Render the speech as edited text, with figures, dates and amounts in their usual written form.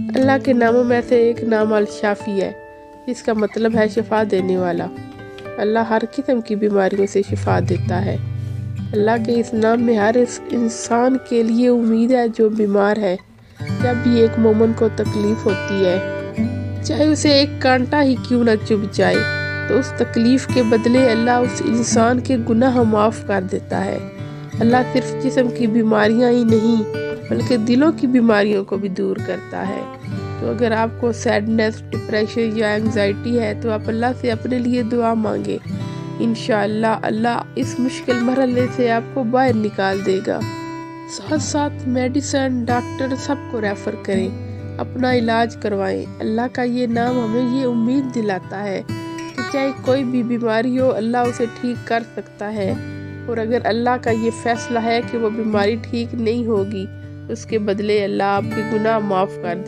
اللہ کے ناموں میں سے ایک نام الشافی ہے، جس کا مطلب ہے شفا دینے والا۔ اللہ ہر قسم کی بیماریوں سے شفا دیتا ہے۔ اللہ کے اس نام میں ہر انسان کے لیے امید ہے جو بیمار ہے۔ جب بھی ایک مومن کو تکلیف ہوتی ہے، چاہے اسے ایک کانٹا ہی کیوں نہ چبھ جائے، تو اس تکلیف کے بدلے اللہ اس انسان کے گناہ معاف کر دیتا ہے۔ اللہ صرف جسم کی بیماریاں ہی نہیں بلکہ دلوں کی بیماریوں کو بھی دور کرتا ہے۔ تو اگر آپ کو سیڈنس، ڈپریشن یا اینگزائٹی ہے تو آپ اللہ سے اپنے لیے دعا مانگے، انشاءاللہ اللہ اس مشکل مرحلے سے آپ کو باہر نکال دے گا۔ ساتھ ساتھ میڈیسن، ڈاکٹر سب کو ریفر کریں، اپنا علاج کروائیں۔ اللہ کا یہ نام ہمیں یہ امید دلاتا ہے کہ چاہے کوئی بھی بیماری ہو، اللہ اسے ٹھیک کر سکتا ہے، اور اگر اللہ کا یہ فیصلہ ہے کہ وہ بیماری ٹھیک نہیں ہوگی، اس کے بدلے اللہ آپ کے گناہ معاف کر دے۔